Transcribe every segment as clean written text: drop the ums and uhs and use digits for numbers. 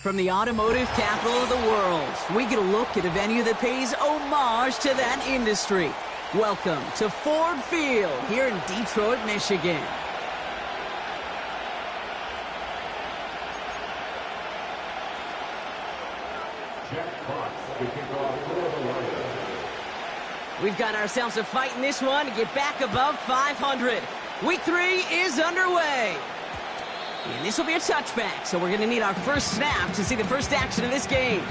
From the automotive capital of the world, we get a look at a venue that pays homage to that industry. Welcome to Ford Field here in Detroit, Michigan. We've got ourselves a fight in this one to get back above 500. Week 3 is underway. And this will be a touchback, so we're going to need our first snap to see the first action of this game.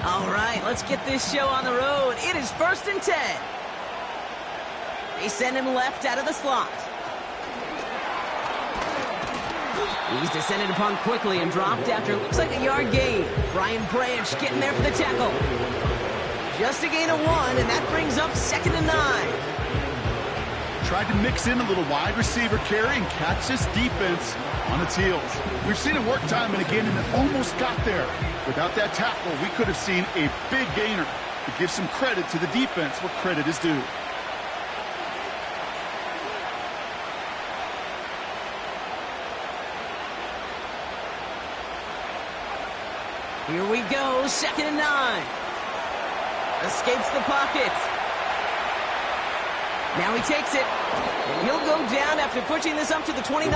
All right, let's get this show on the road. It is 1st and 10. They send him left out of the slot. He's descended upon quickly and dropped after looks like a yard gain. Brian Branch getting there for the tackle. Just a gain of 1, and that brings up 2nd and 9. Tried to mix in a little wide receiver carry and catch this defense on its heels. We've seen it work time and again, and it almost got there. Without that tackle, we could have seen a big gainer. To give some credit to the defense where credit is due. Here we go, 2nd and 9. Escapes the pocket. Now he takes it, and he'll go down after pushing this up to the 29.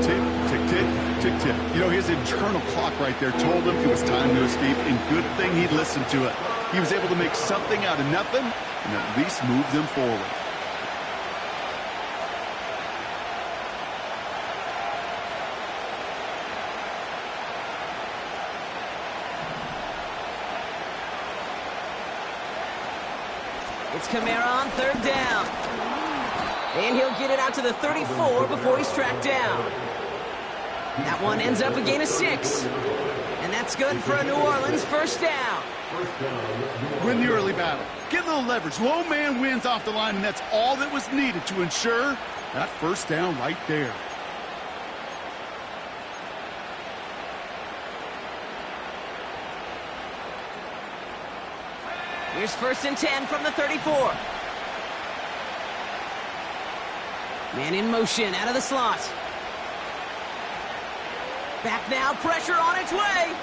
Tick, tick, tick, tick, tick. You know, his internal clock right there told him it was time to escape, and good thing he listened to it. He was able to make something out of nothing and at least move them forward. It's Kamara on 3rd down. And he'll get it out to the 34 before he's tracked down. That one ends up a gain of 6. And that's good for a New Orleans 1st down. Win the early battle. Get a little leverage. Low man wins off the line, and that's all that was needed to ensure that 1st down right there. Here's 1st and 10 from the 34. Man in motion out of the slot. Back now, pressure on its way.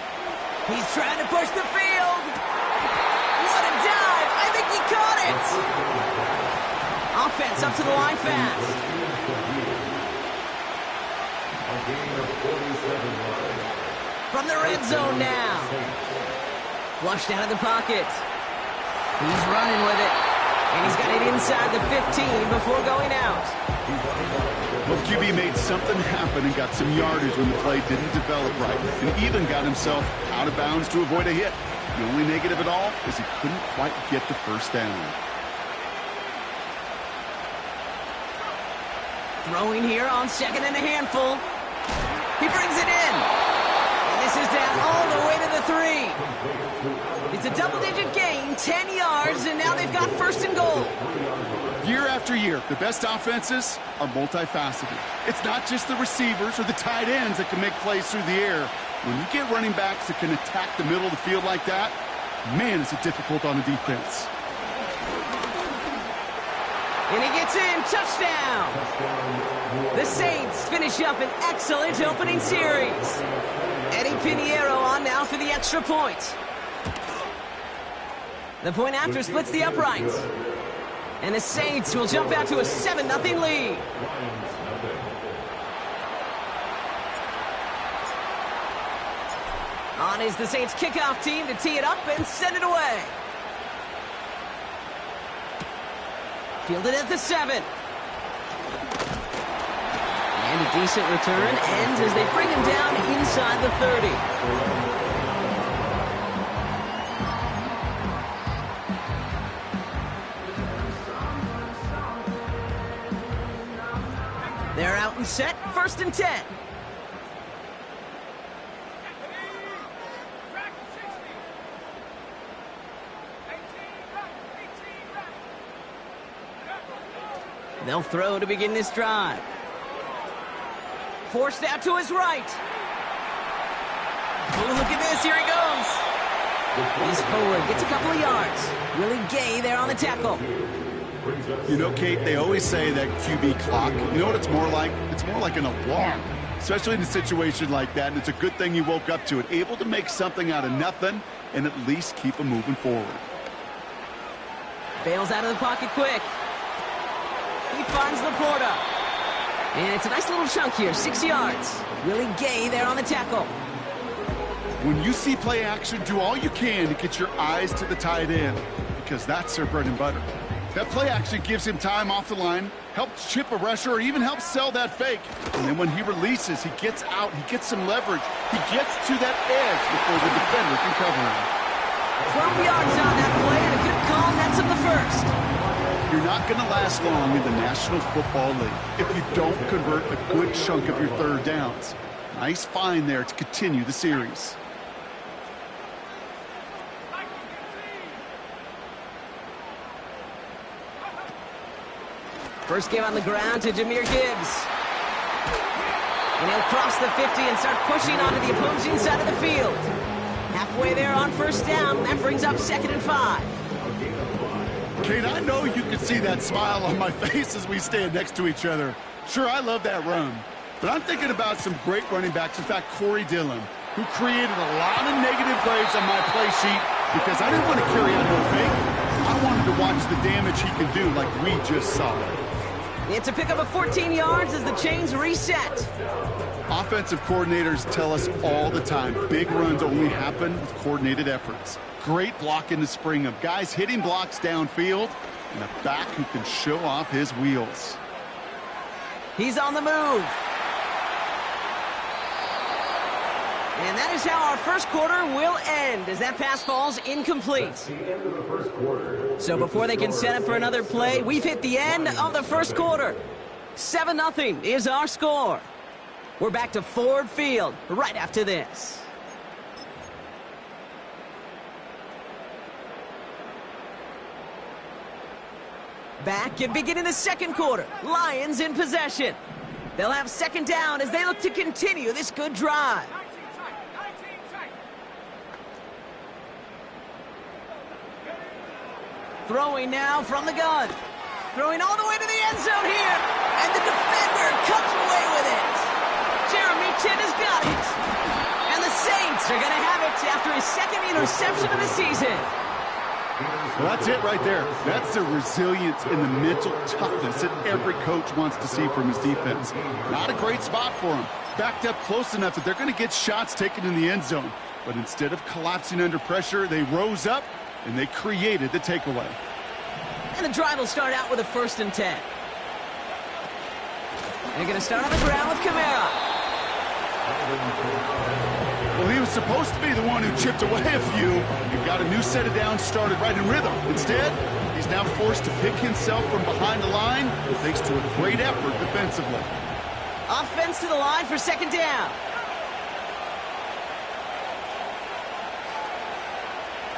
He's trying to push the field. What a dive! I think he caught it! Offense up to the line fast. From the red zone now. Flushed out of the pocket. He's running with it, and he's got it inside the 15 before going out. Well, QB made something happen and got some yardage when the play didn't develop right, and even got himself out of bounds to avoid a hit. The only negative at all is he couldn't quite get the 1st down. Throwing here on 2nd and a handful. He brings it in. And this is down all the way to the 3. It's a double-digit gain, 10 yards, and now they've got 1st and goal. Year after year, the best offenses are multifaceted. It's not just the receivers or the tight ends that can make plays through the air. When you get running backs that can attack the middle of the field like that, man, is it difficult on the defense. And he gets in. Touchdown. The Saints finish up an excellent opening series. Eddie Pinheiro on now for the extra point. The point after splits the uprights. And the Saints will jump out to a 7-0 lead. On is the Saints kickoff team to tee it up and send it away. Fielded at the 7. And a decent return ends as they bring him down inside the 30. They're out and set, 1st and 10. They'll throw to begin this drive. Forced out to his right. Oh, look at this. Here he goes. He's forward. Gets a couple of yards. Willie Gay there on the tackle. You know, Kate, they always say that QB clock, you know what it's more like? It's more like an alarm, especially in a situation like that, and it's a good thing you woke up to it, able to make something out of nothing and at least keep them moving forward. Bails out of the pocket quick. He finds Laporta. And it's a nice little chunk here, 6 yards. Willie Gay there on the tackle. When you see play action, do all you can to get your eyes to the tight end, because that's their bread and butter. That play action gives him time off the line, helps chip a rusher, or even helps sell that fake. And then when he releases, he gets out, he gets some leverage. He gets to that edge before the defender can cover him. 12 yards on that play, and a good call nets him the first. You're not going to last long in the National Football League if you don't convert a good chunk of your third downs. Nice find there to continue the series. First game on the ground to Jahmyr Gibbs. And he'll cross the 50 and start pushing onto the opposing side of the field. Halfway there on 1st down. That brings up 2nd and 5. Kate, I know you can see that smile on my face as we stand next to each other. Sure, I love that run. But I'm thinking about some great running backs. In fact, Corey Dillon, who created a lot of negative grades on my play sheet because I didn't want to carry out no fake. I wanted to watch the damage he can do like we just saw. It's a pickup of 14 yards as the chains reset. Offensive coordinators tell us all the time, big runs only happen with coordinated efforts. Great block in the spring of guys hitting blocks downfield and a back who can show off his wheels. He's on the move. And that is how our first quarter will end as that pass falls incomplete. So before they can set up for another play, we've hit the end of the first quarter. 7-0 is our score. We're back to Ford Field right after this. Back and beginning the second quarter. Lions in possession. They'll have 2nd down as they look to continue this good drive. Throwing now from the gun. Throwing all the way to the end zone here. And the defender comes away with it. Jeremy Chin has got it. And the Saints are going to have it after his 2nd interception of the season. Well, that's it right there. That's the resilience and the mental toughness that every coach wants to see from his defense. Not a great spot for him. Backed up close enough that they're going to get shots taken in the end zone. But instead of collapsing under pressure, they rose up and they created the takeaway. And the drive will start out with a 1st and 10. They're going to start on the ground with Kamara. Well, he was supposed to be the one who chipped away a few and got a new set of downs started right in rhythm. Instead, he's now forced to pick himself from behind the line thanks to a great effort defensively. Offense to the line for 2nd down.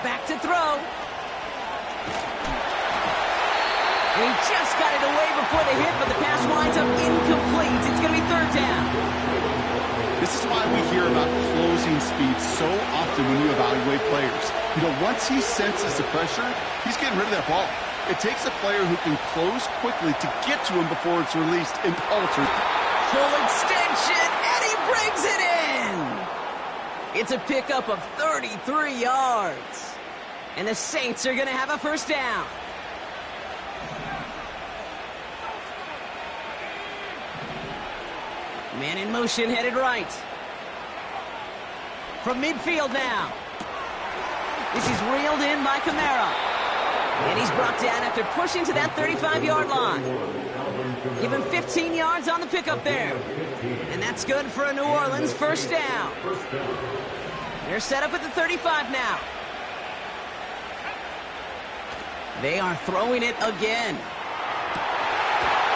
Back to throw. And he just got it away before the hit, but the pass winds up incomplete. It's going to be 3rd down. This is why we hear about closing speed so often when you evaluate players. You know, once he senses the pressure, he's getting rid of that ball. It takes a player who can close quickly to get to him before it's released and altered. Full extension, and he brings it in! It's a pickup of 33 yards. And the Saints are going to have a first down. Man in motion, headed right. From midfield now. This is reeled in by Kamara. And he's brought down after pushing to that 35-yard line. Give him 15 yards on the pickup there. And that's good for a New Orleans first down. They're set up at the 35 now. They are throwing it again.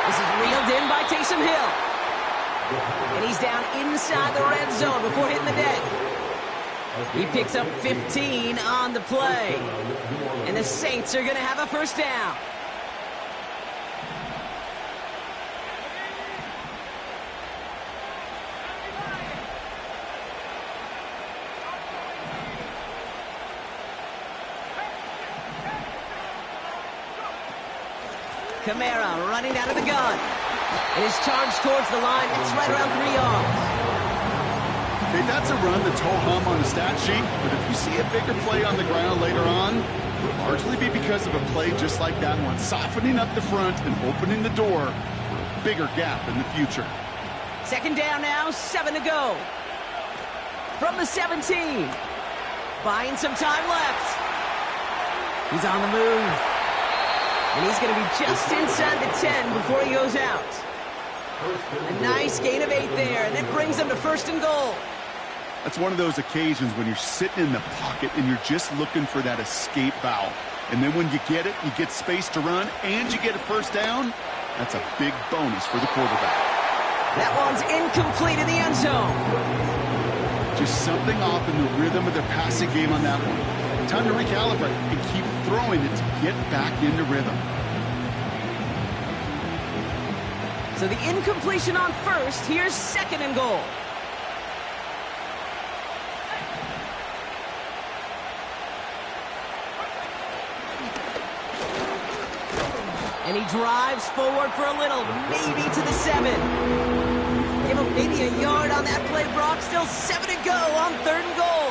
This is reeled in by Taysom Hill. And he's down inside the red zone before hitting the deck. He picks up 15 on the play. And the Saints are going to have a first down. Kamara running out of the gun. And his charge towards the line. It's right around 3 yards. Okay, that's a run that's ho-hum on the stat sheet, but if you see a bigger play on the ground later on, it will largely be because of a play just like that one, softening up the front and opening the door for a bigger gap in the future. Second down now, 7 to go. From the 17. Buying some time left. He's on the move. And he's going to be just inside the 10 before he goes out. A nice gain of 8 there, and that brings them to first and goal. That's one of those occasions when you're sitting in the pocket and you're just looking for that escape valve. And then when you get it, you get space to run, and you get a first down. That's a big bonus for the quarterback. That one's incomplete in the end zone. Just something off in the rhythm of their passing game on that one. Time to recalibrate and keep throwing it to get back into rhythm. So the incompletion on first. Here's second and goal. And he drives forward for a little, maybe to the 7. Give him maybe a yard on that play, Brock. Still 7 to go on third and goal.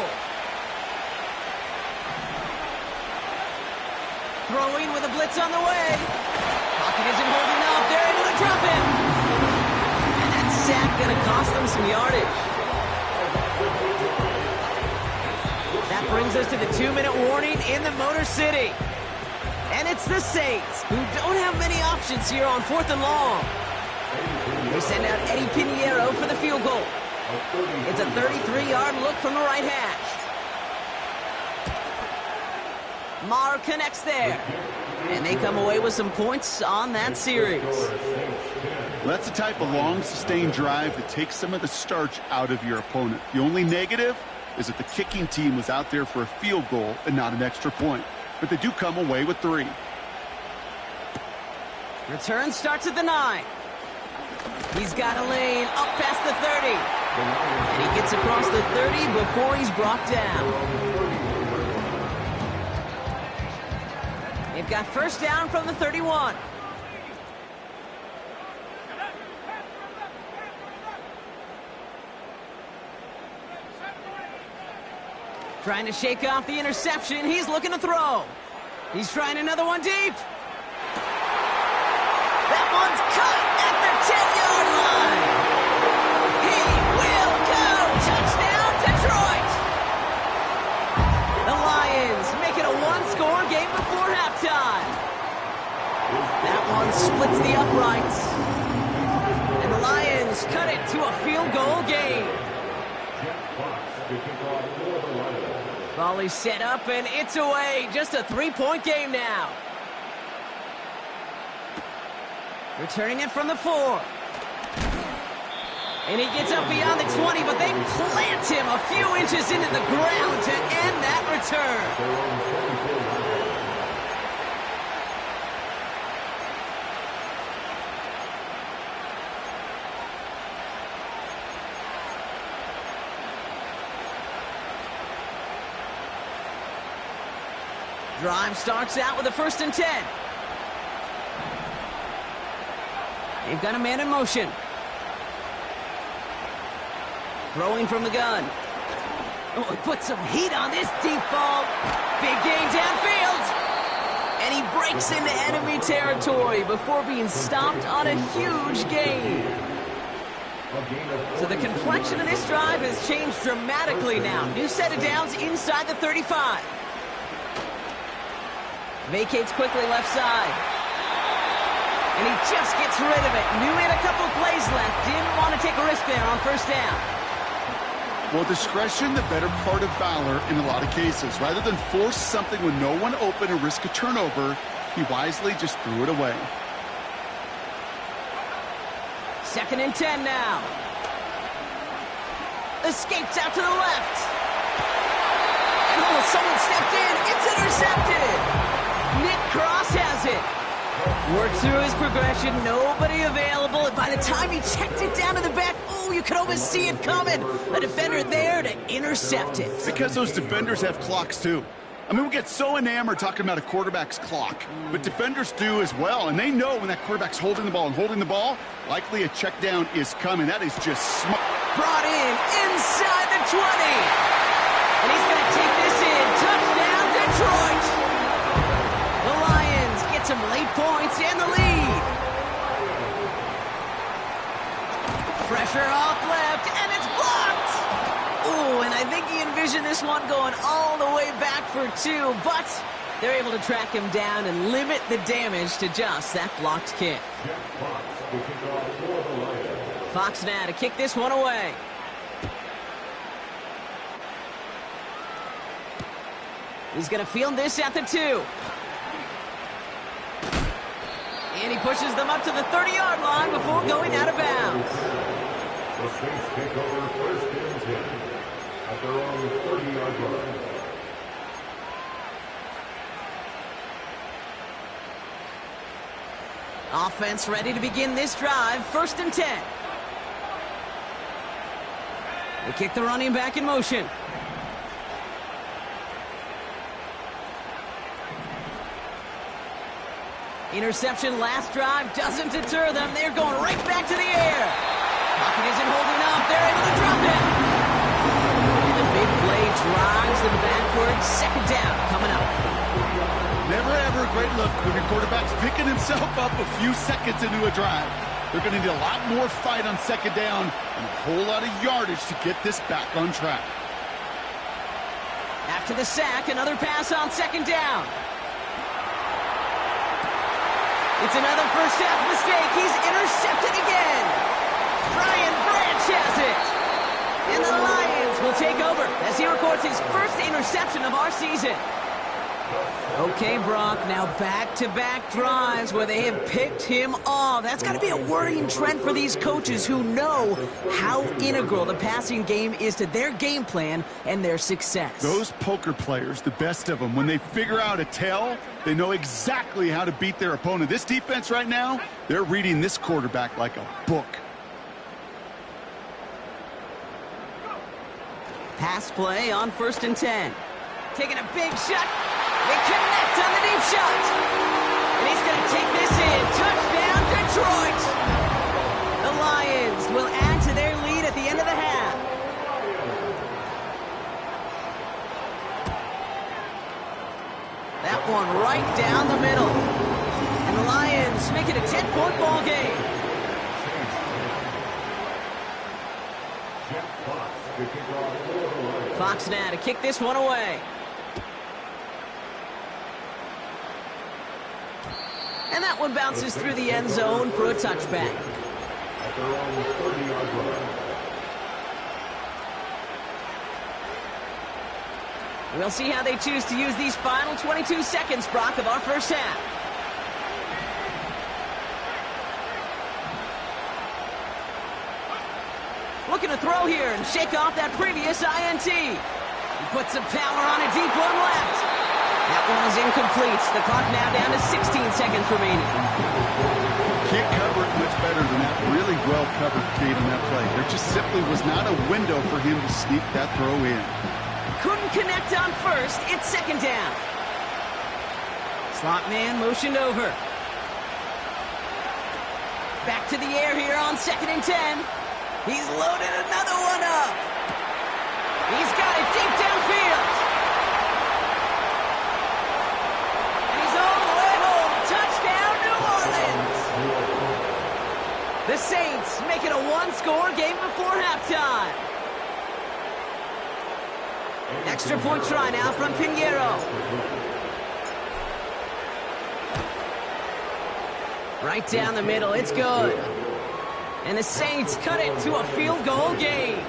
Throwing with a blitz on the way. Pocket isn't holding up. They're able to drop him. And that sack going to cost them some yardage. That brings us to the 2-minute warning in the Motor City. And it's the Saints, who don't have many options here on 4th and long. They send out Eddie Pinheiro for the field goal. It's a 33-yard look from the right hash. Marr connects there. And they come away with some points on that series. That's the type of long, sustained drive that takes some of the starch out of your opponent. The only negative is that the kicking team was out there for a field goal and not an extra point. But they do come away with 3. Return starts at the 9. He's got a lane up past the 30. And he gets across the 30 before he's brought down. They've got first down from the 31. Trying to shake off the interception. He's looking to throw. He's trying another one deep. That one's cut at the 10-yard line. He will go. Touchdown, Detroit. The Lions make it a one-score game before halftime. That one splits the uprights. And the Lions cut it to a field goal game. Volley set up, and it's away. Just a 3-point game now. Returning it from the 4. And he gets up beyond the 20, but they plant him a few inches into the ground to end that return. Drive starts out with a 1st and 10. They've got a man in motion. Throwing from the gun. Oh, he put some heat on this deep ball. Big gain downfield. And he breaks into enemy territory before being stopped on a huge gain. So the complexion of this drive has changed dramatically now. New set of downs inside the 35. Vacates quickly left side. And he just gets rid of it. Knew he had a couple plays left. Didn't want to take a risk there on first down. Well, discretion, the better part of valor in a lot of cases. Rather than force something with no one open and risk a turnover, he wisely just threw it away. 2nd and 10 now. Escapes out to the left. And oh, someone stepped in. It's intercepted. Nick Cross has it. Worked through his progression. Nobody available. And by the time he checked it down to the back, oh, you could almost see it coming. A defender there to intercept it. Because those defenders have clocks too. I mean, we get so enamored talking about a quarterback's clock, but defenders do as well, and they know when that quarterback's holding the ball and holding the ball, likely a check down is coming. That is just smart. Brought in inside the 20. And he's going to take this in. Touchdown, Detroit. The Lions get some late points and the lead. Pressure off left, and it's blocked. Ooh, and I think he envisioned this one going all the way back for 2, but they're able to track him down and limit the damage to just that blocked kick. Fox now to kick this one away. He's going to field this at the 2. And he pushes them up to the 30-yard line before going out of bounds. The Saints take over 1st and 10 at their own 30-yard line. Offense ready to begin this drive. 1st and 10. They kick the running back in motion. Interception last drive doesn't deter them. They're going right back to the air. Pocket isn't holding up. They're able to drop it. And the big play drives them backwards. 2nd down coming up. Never ever a great look when your quarterback's picking himself up a few seconds into a drive. They're going to need a lot more fight on 2nd down and a whole lot of yardage to get this back on track. After the sack, another pass on 2nd down. It's another first half mistake. He's intercepted again. Brian Branch has it. And the Lions will take over as he records his first interception of our season. Okay, Brock, now back-to-back drives where they have picked him off. That's got to be a worrying trend for these coaches who know how integral the passing game is to their game plan and their success. Those poker players, the best of them, when they figure out a tell, they know exactly how to beat their opponent. This defense right now, they're reading this quarterback like a book. Pass play on 1st and 10. Taking a big shot. They connect on the deep shot. And he's going to take this in. Touchdown, Detroit. The Lions will add to their lead at the end of the half. That one right down the middle. And the Lions make it a 10-point ball game. Fox now to kick this one away. And that one bounces through the end zone for a touchback. At their own 30-yard line. We'll see how they choose to use these final 22 seconds, Brock, of our first half. Looking to throw here and shake off that previous INT. He puts some power on a deep one left. That one is incomplete. The clock now down to 16 seconds remaining. Can't cover it much better than that. Really well covered, Kate, on that play. There just simply was not a window for him to sneak that throw in. Couldn't connect on first. It's 2nd down. Slot man motioned over. Back to the air here on 2nd and 10. He's loaded another one up. He's got it deep downfield. And he's all the way home. Touchdown, New Orleans. The Saints make it a one-score game before halftime. Extra point try now from Pinheiro. Right down the middle, it's good. And the Saints cut it to a field goal game.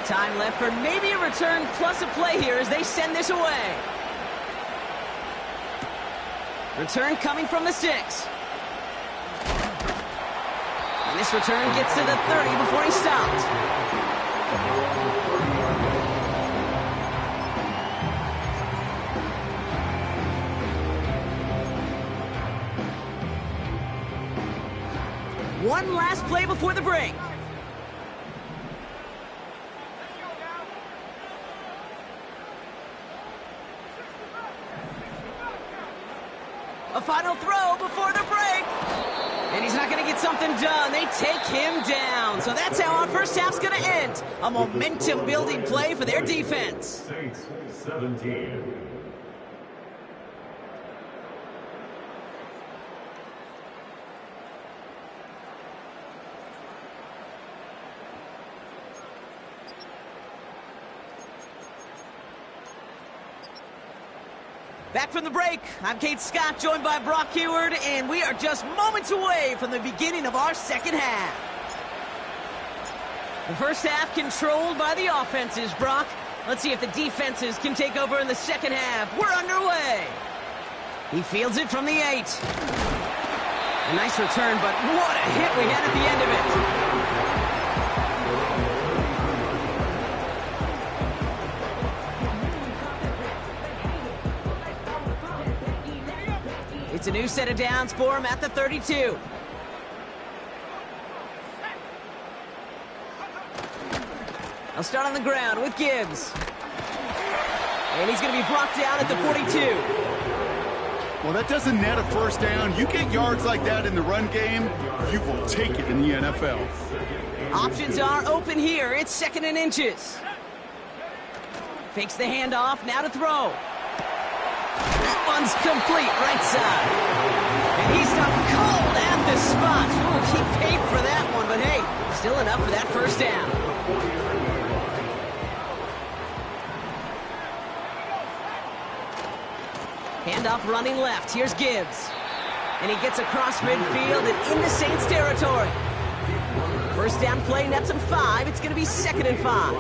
Time left for maybe a return plus a play here as they send this away. Return coming from the 6. And this return gets to the 30 before he stopped. One last play before the break. A final throw before the break. And he's not going to get something done. They take him down. So that's how our first half's going to end. A momentum-building play for their defense. Saints 17. Back from the break, I'm Kate Scott, joined by Brock Heward, and we are just moments away from the beginning of our second half. The first half controlled by the offenses, Brock. Let's see if the defenses can take over in the second half. We're underway. He fields it from the 8. A nice return, but what a hit we had at the end of it. It's a new set of downs for him at the 32. I'll start on the ground with Gibbs. And he's going to be brought down at the 42. Well, that doesn't net a first down. You get yards like that in the run game, you will take it in the NFL. Options are open here. It's 2nd and inches. Fakes the handoff, now to throw. That one's complete, right side. And he's done cold at the spot. Ooh, he paid for that one, but hey, still enough for that first down. Handoff running left. Here's Gibbs. And he gets across midfield and into Saints territory. First down play nets him 5. It's going to be 2nd and 5.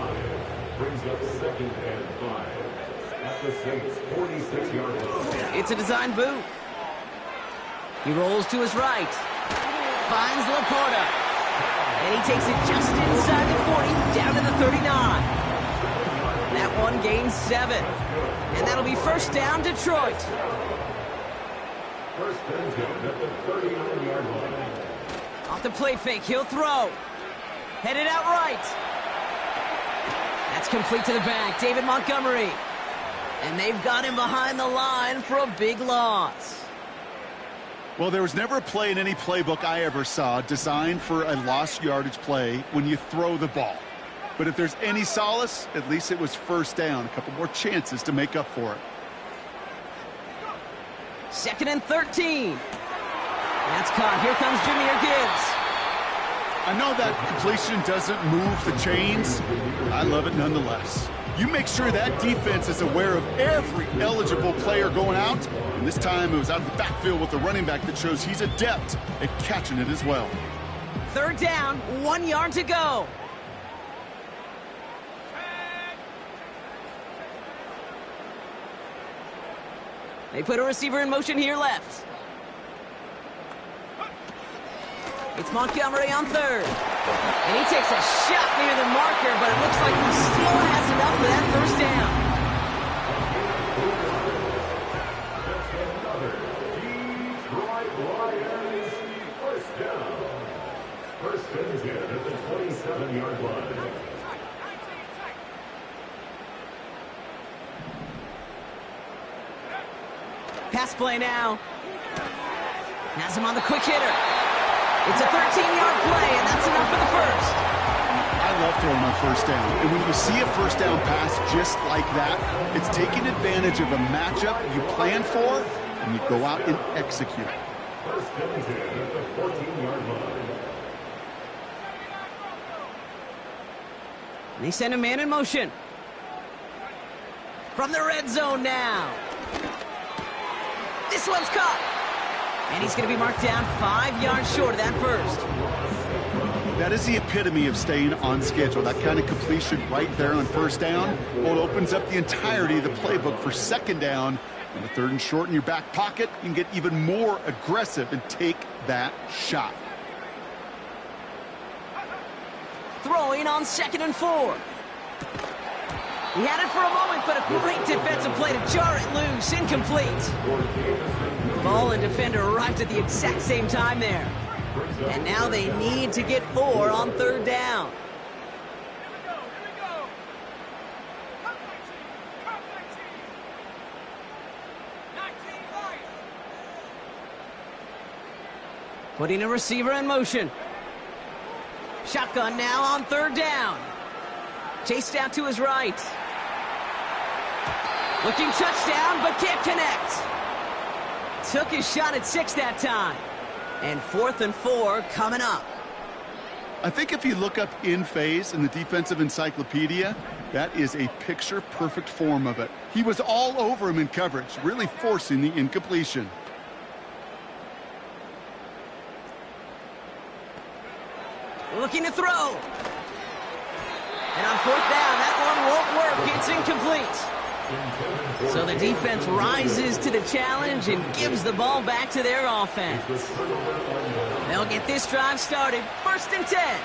Brings up 2nd and 5. At the Saints 46-yard line. It's a design boot. He rolls to his right. Finds Laporta. And he takes it just inside the 40, down to the 39. That one gains 7. And that'll be first down, Detroit. First and 10 at the 39-yard line. Off the play fake, he'll throw. Headed out right. That's complete to the back, David Montgomery. And they've got him behind the line for a big loss. Well, there was never a play in any playbook I ever saw designed for a lost yardage play when you throw the ball. But if there's any solace, at least it was first down. A couple more chances to make up for it. 2nd and 13. That's caught. Here comes Jahmyr Gibbs. I know that completion doesn't move the chains. I love it nonetheless. You make sure that defense is aware of every eligible player going out. And this time it was out of the backfield with the running back that shows he's adept at catching it as well. 3rd down, 1 yard to go. They put a receiver in motion here left. It's Montgomery on 3rd. And he takes a shot near the marker, but it looks like he still has enough for that first down. Detroit Lions first down. First and 10 at the 27-yard line. Pass play now. Has him on the quick hitter. It's a 13-yard play, and that's enough for the first. I love throwing on first down. And when you see a first down pass just like that, it's taking advantage of a matchup you plan for, and you go out and execute. First and 10 at the 14-yard line. They send a man in motion. From the red zone now. This one's caught. And he's going to be marked down 5 yards short of that first. That is the epitome of staying on schedule. That kind of completion right there on first down. Well, it opens up the entirety of the playbook for second down. And the third and short in your back pocket, you can get even more aggressive and take that shot. Throwing on 2nd and 4. He had it for a moment, but a great defensive play to jar it loose. Incomplete. Ball and defender arrived at the exact same time there. And now they need to get 4 on third down. Putting a receiver in motion. Shotgun now on third down. Chased out to his right. Looking touchdown, but can't connect. Took his shot at 6 that time. And 4th and 4 coming up. I think if you look up in phase in the defensive encyclopedia, that is a picture-perfect form of it. He was all over him in coverage, really forcing the incompletion. Looking to throw. And on 4th down, that one won't work. It's incomplete. So the defense rises to the challenge and gives the ball back to their offense. They'll get this drive started. 1st and 10.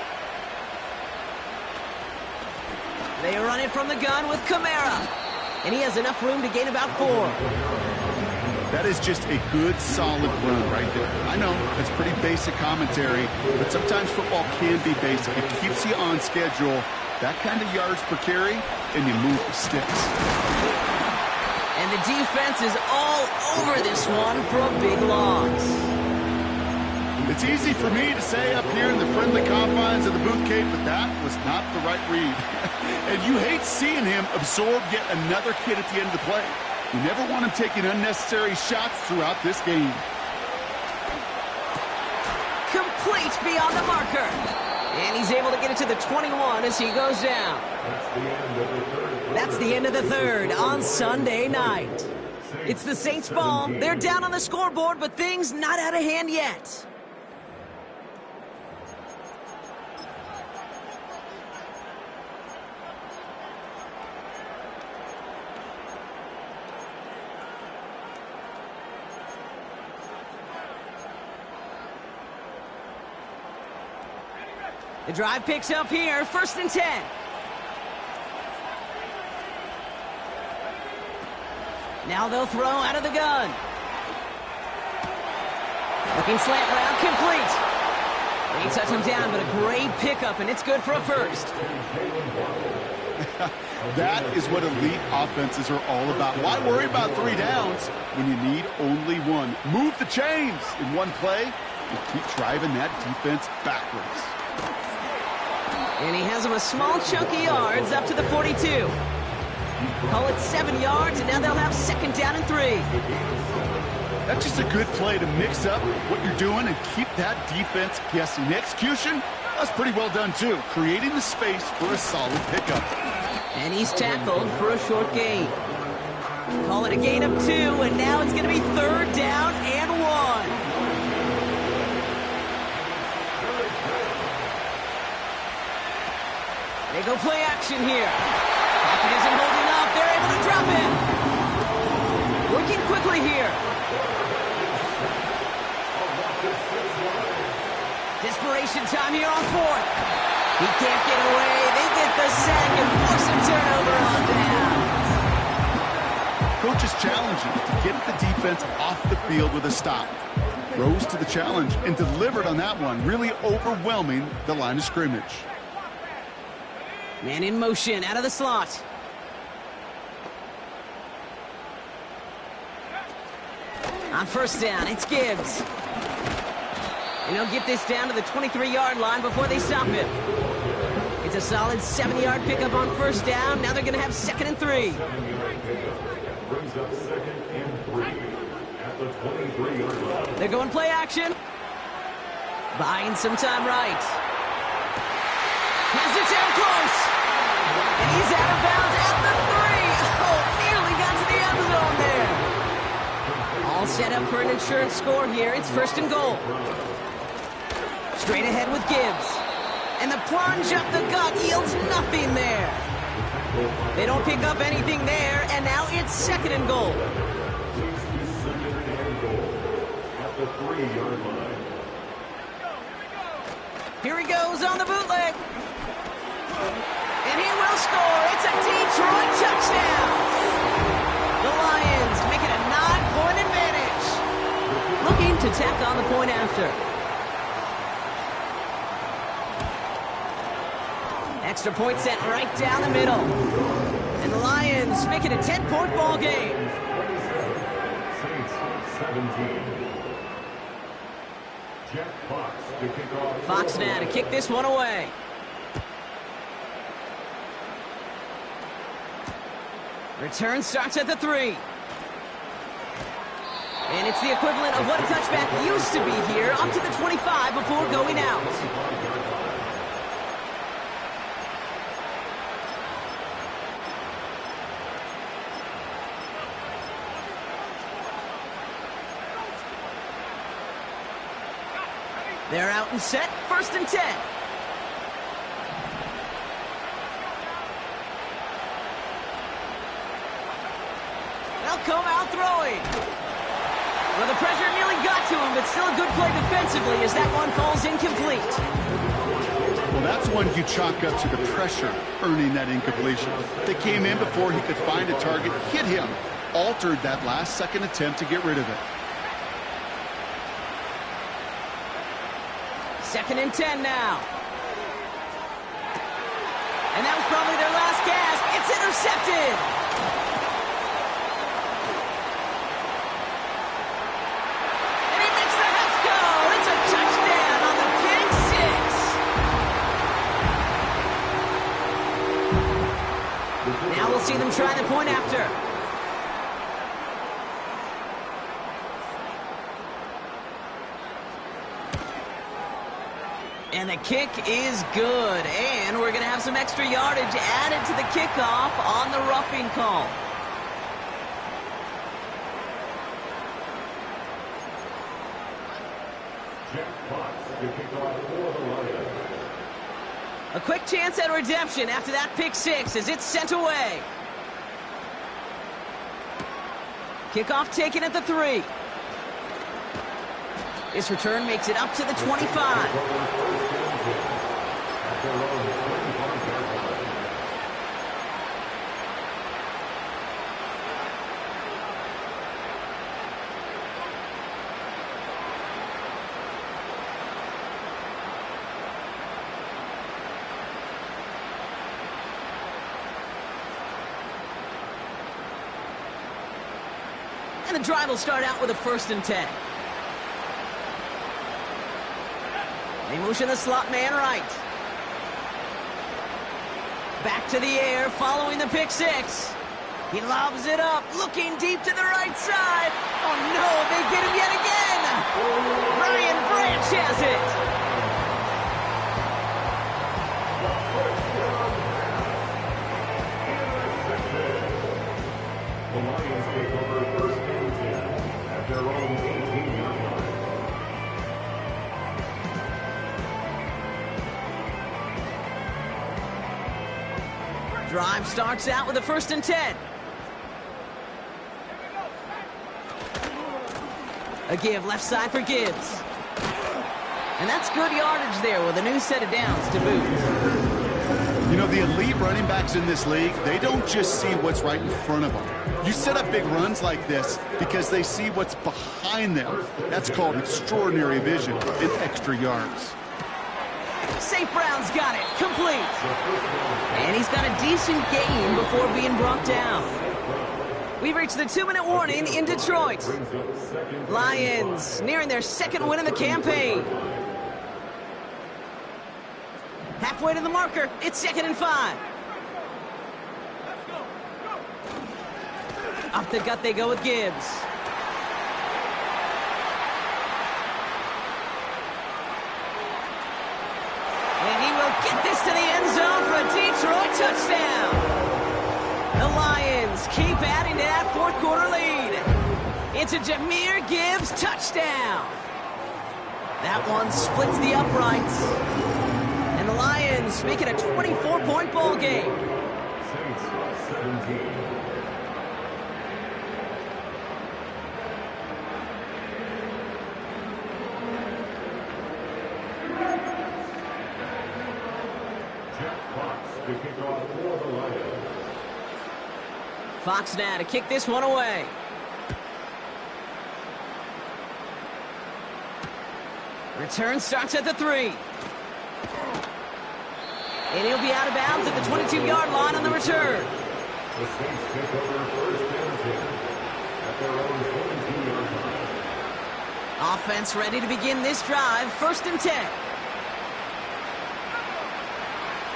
They run it from the gun with Kamara. And he has enough room to gain about 4. That is just a good, solid run right there. I know, that's pretty basic commentary, but sometimes football can be basic. It keeps you on schedule, that kind of yards per carry, and you move the sticks. And the defense is all over this one for a big loss. It's easy for me to say up here in the friendly confines of the booth cave, but that was not the right read. And you hate seeing him absorb yet another hit at the end of the play. You never want him taking unnecessary shots throughout this game. Complete beyond the marker. And he's able to get it to the 21 as he goes down. That's the end of the third on Sunday night. It's the Saints ball. They're down on the scoreboard, but things not out of hand yet. The drive picks up here, 1st and 10. Now they'll throw out of the gun. Looking slant route, complete. They touch him down, but a great pickup, and it's good for a first. That is what elite offenses are all about. Why worry about 3 downs when you need only 1? Move the chains in one play and keep driving that defense backwards. And he has him a small chunk of yards up to the 42. Call it 7 yards, and now they'll have 2nd down and 3. That's just a good play to mix up what you're doing and keep that defense guessing. The execution, that's pretty well done too, creating the space for a solid pickup. And he's tackled for a short gain. Call it a gain of 2, and now it's going to be 3rd down and 1. They go play action here. Pocket isn't holding up. They're able to drop it. Working quickly here. Desperation time here on 4th. He can't get away. They get the sack and force a turnover on down. Coach is challenging to get the defense off the field with a stop. Rose to the challenge and delivered on that one, really overwhelming the line of scrimmage. Man in motion, out of the slot. On first down, it's Gibbs. And he'll get this down to the 23-yard line before they stop him. It's a solid 7-yard pickup on first down. Now they're going to have 2nd and 3. 7-yard pickup brings up 2nd and 3 at the 23-yard line. They're going play action. Buying some time right. Has it down close. And he's out of bounds at the 3. Oh, nearly got to the end zone there. All set up for an insurance score here. It's 1st and goal. Straight ahead with Gibbs. And the plunge up the gut yields nothing there. They don't pick up anything there, and now it's 2nd and goal. 2nd and goal at the 3-yard line. Here he goes on the bootleg. And he will score. It's a Detroit touchdown. The Lions make it a 9-point advantage. Looking to tack on the point after. Extra point sent right down the middle. And the Lions make it a 10-point ball game. Saints 17. Jack Fox to kick off. Fox now to kick this one away. Return starts at the 3. And it's the equivalent of what a touchback used to be here, up to the 25 before going out. They're out and set, 1st and 10. They'll come out throwing. Well, the pressure nearly got to him, but still a good play defensively as that one falls incomplete. Well, that's one you chalk up to the pressure earning that incompletion. They came in before he could find a target, hit him, altered that last-second attempt to get rid of it. 2nd and 10 now. And that was probably their last gasp. It's intercepted. And he makes the Hets go. It's a touchdown on the pick 6. Now we'll see them try the point after. And the kick is good. And we're going to have some extra yardage added to the kickoff on the roughing call. Jack Fox to kick off for the Lions. A quick chance at redemption after that pick 6 as it's sent away. Kickoff taken at the 3. This return makes it up to the 25. And the drive will start out with a 1st and 10. They motion the slot man right. Back to the air, following the pick 6. He lobs it up, looking deep to the right side. Oh no, they get him yet again. Brian Branch has it. The Lions take over 1st and 10 at their own 18-yard line. Drive starts out with a 1st and 10. A give left side for Gibbs. And that's good yardage there with a new set of downs to boot. You know, the elite running backs in this league, they don't just see what's right in front of them. You set up big runs like this because they see what's behind them. That's called extraordinary vision and extra yards. St. Brown's got it, complete. And he's got a decent gain before being brought down. We've reached the 2-minute warning in Detroit. Lions nearing their second win in the campaign. Halfway to the marker, it's 2nd and 5. Off the gut they go with Gibbs. And he will get this to the end zone for a Detroit touchdown. The Lions keep adding to that fourth quarter lead. It's a Jahmyr Gibbs touchdown. That one splits the uprights. And the Lions make it a 24-point ball game. Saints 17. To kick off for the Lions. Fox now to kick this one away. Return starts at the 3. And he'll be out of bounds at the 22-yard line on the return. The Saints take over 1st and 10 at their own 22-yard line. Offense ready to begin this drive. 1st and 10.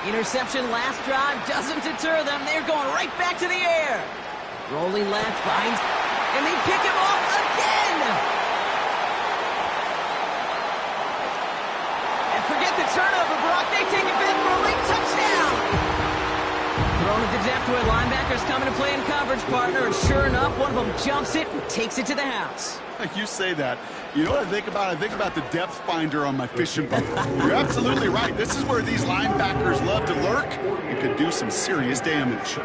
Interception last drive doesn't deter them. They're going right back to the air. Rolling left behind. And they pick him off again. And forget the turnover, Brock. They take it back for a late touchdown. Thrown at the depth where linebackers come into play in coverage, partner. And sure enough, one of them jumps it and takes it to the house. You say that. You know what I think about? I think about the depth finder on my fishing boat. You're absolutely right. This is where these linebackers love to lurk and could do some serious damage.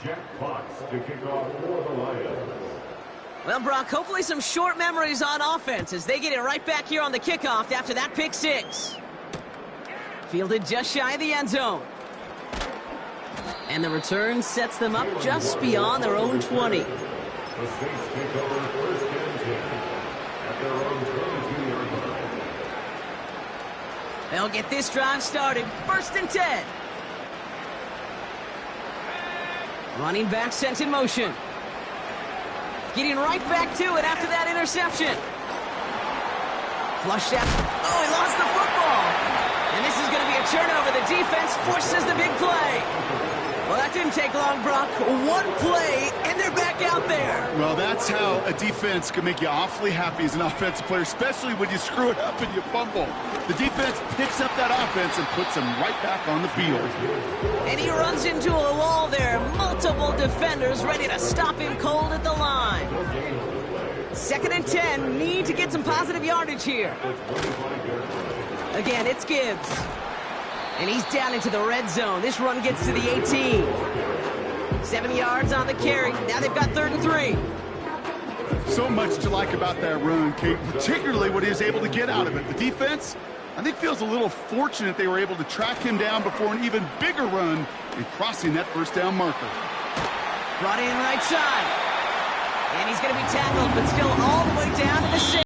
Jack Fox to kick off for the Lions. Well, Brock, hopefully some short memories on offense as they get it right back here on the kickoff after that pick 6. Fielded just shy of the end zone. And the return sets them up just beyond their own 20. The Saints take over 1st and 10 at their own 22-yard line. They'll get this drive started. 1st and 10. Running back sent in motion. Getting right back to it after that interception. Flushed out. Oh, he lost the football. And this is going to be a turnover. The defense forces the big play. Well, that didn't take long, Brock. One play, and they're back out there. Well, that's how a defense can make you awfully happy as an offensive player, especially when you screw it up and you fumble. The defense picks up that offense and puts them right back on the field. And he runs into a wall there. Multiple defenders ready to stop him cold at the line. 2nd and 10. Need to get some positive yardage here. Again, it's Gibbs. And he's down into the red zone. This run gets to the 18. 7 yards on the carry. Now they've got 3rd and 3. So much to like about that run, Kate, particularly what he was able to get out of it. The defense, I think, feels a little fortunate they were able to track him down before an even bigger run and crossing that 1st down marker. Brought in right side. And he's going to be tackled, but still all the way down to the 6.